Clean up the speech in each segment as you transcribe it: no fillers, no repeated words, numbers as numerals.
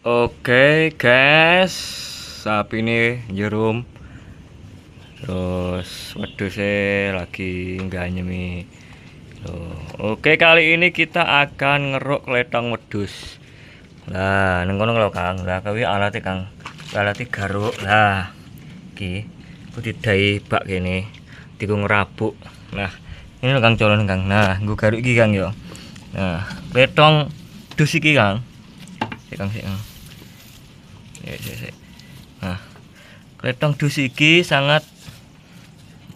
Oke guys, sapi ini jerum, terus wedhusnya lagi ngganyemi. Oke, kali ini kita akan ngeruk kletong wedhus. Lah, neng kono lho Kang. Lah kuwi alate Kang. Alate garuk. Lah, iki ku didai bak kene. Diku ngerabuk. Nah, ini lho Kang colone Kang. Nah, nggo garuk iki Kang yo. Nah, kletong dus iki Kang. Sik Kang. Nah, kletong dus iki sangat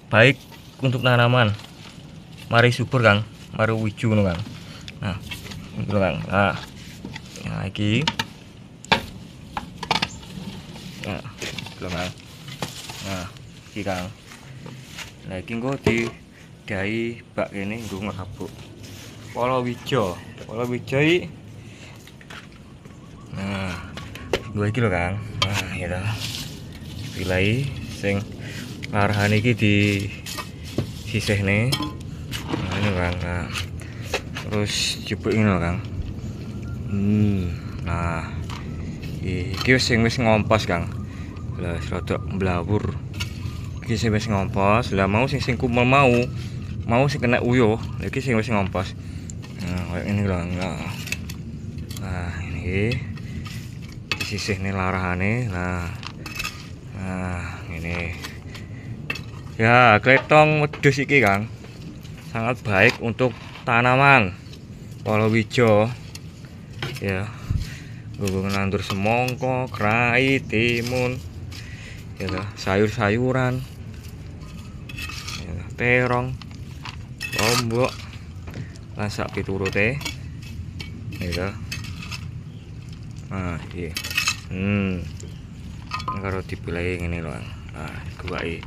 baik untuk tanaman. Mari subur Kang, mari wiju ngono Kang. Nah, iki Kang. Nah, iki. Nah, Kang. Nah, iki Kang. Lah iki engko didai bak kene nggo ngerabuk. Palawija iki. Nah, gue iki lho Kang. Nah, gitu. Pilai sing arahan iki di sisihne. Nah, ini Kang. Nah, terus jebuk ini lho Kang. Nah, iki sing wis ngompos Kang. Lah rodok mblawur. Iki sing wis ngompos. Lah mau sing kumel mau sing kena uyuh. Iki sing wis ngompos. Nah, kayak ini lho. Nah, ini sisihne larahane. Nah, ini ya kletong wedhus iki Kang sangat baik untuk tanaman palawija ya, nggo nandur semangka, krai, timun ya, sayur-sayuran ya, terong, lombok lan sak piturute ya. Nah, iki karo dipilih ngene lho. Nah, guwake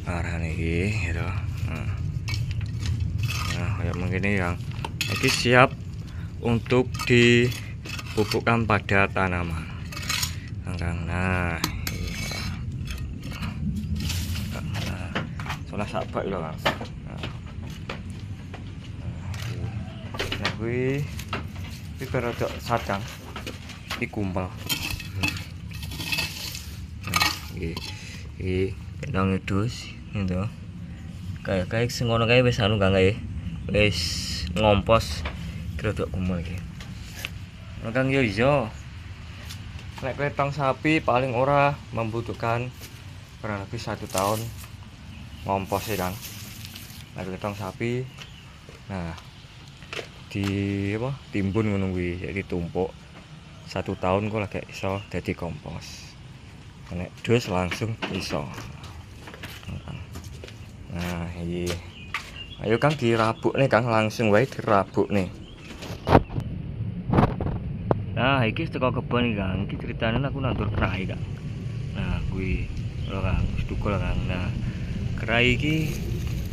arane iki gitu. Nah, kayak begini yang iki siap untuk dipupukkan pada tanaman. Nah, salah sabak lho Kang. Nah, kuwi karo sat Kang. Iki kumpel. Iki kentang wedhus gitu. Kayak sing ngono kae wis anu Kang kae. Wis ngompos rodok kumpul iki. Nah, Kang yo iso. Nek kletong sapi paling ora membutuhkan kurang lebih 1 tahun ngompos ya Kang. Nek kletong sapi nah timbun ngono kuwi, jadi tumpuk 1 tahun kok lagi iso dadi kompos. Nek dus langsung iso. Nah, iki. Ayo Kang dirabuk nih Kang, langsung wae dirabuk nih. Nah, iki teko kebon iki Kang. Iki ceritane aku nandur krai Kang. Nah, kuwi lho Kang, wis tukul Kang. Nah, krai iki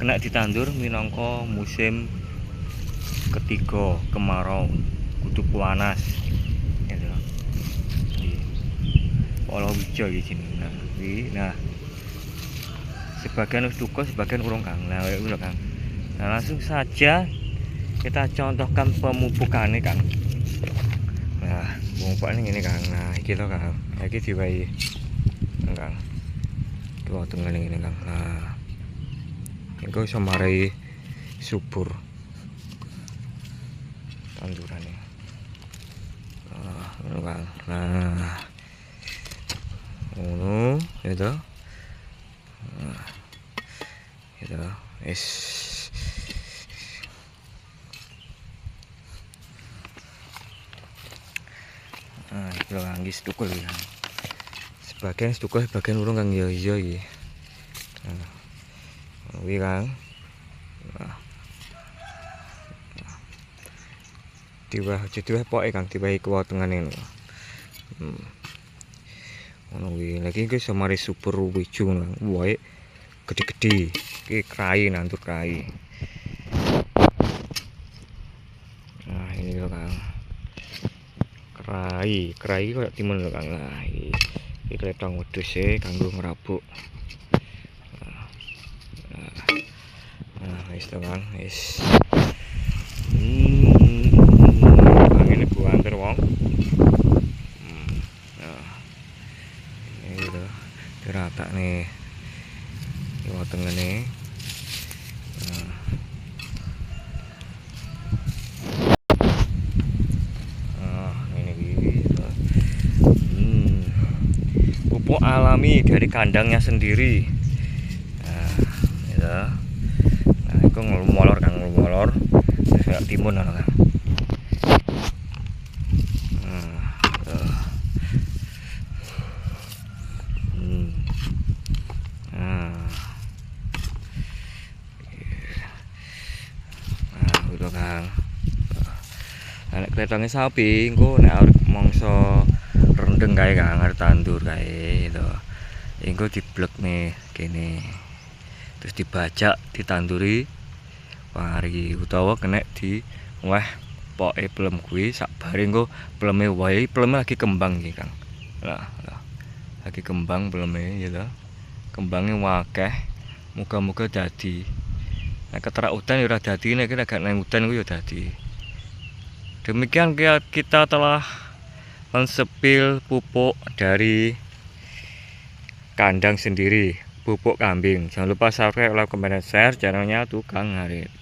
kena ditandur minangka musim ketiga kemarau, kudu panas. Palawija iki jenenge. Nah, sebagian wis tukul, sebagian urung Kang. Nah, kayak ngono Kang. Nah, langsung saja kita contohkan pemupukannya Kang. Nah, pemupukane ngene Kang. Nah, iki to Kang. Iki diwahi Kang. Iki tengene ngene Kang. Nah, engko iso marai subur tandurane. Nah, ngono Kang. Nah, ngono gitu. Nah, gitu wis. Nah, iki lho Kang, wis tukul Kang. Sebagian tukul, sebagian urung Kang ya iya iki. Nah, kuwi Kang. Nah, diwah poke Kang, diwahi kuwi tengene lho. Ngono kuwi. Lagi iki iso mari subur wiju Kang. Wohe gede-gede. Iki krai, nandur krai. Nah, ini lho Kang. Krai koyo timun lho Kang. Nah, iki kletong wedhus e kanggo ngerabuk. Nah, wis to Kang, wis. Angin ibu antar wong. letak nih kiwa tengene. Ini gitu. Pupuk alami dari kandangnya sendiri. Nah, gitu. Nah, itu ngelumolor kan, ngelumolor kayak timun kan. Udah Kang. Nek kletonge sapi engko nek arep mangsa rendeng kae Kang, arep tandur kae gitu. Engko diblek nih kene. Terus dibajak, ditanduri pari utawa kena di weh poke pelem kuwi sak bare engko peleme wae, peleme lagi kembang iki Kang. Lah, lagi kembang peleme gitu. Kembangnya wakeh. Muga-muga dadi. Nek keterak udan ya ora dadi, nek agak nang udan ku ya dadi. Demikian kita telah mensepil pupuk dari kandang sendiri, pupuk kambing. Jangan lupa subscribe, like, comment, dan share channelnya Tukang Ngarit.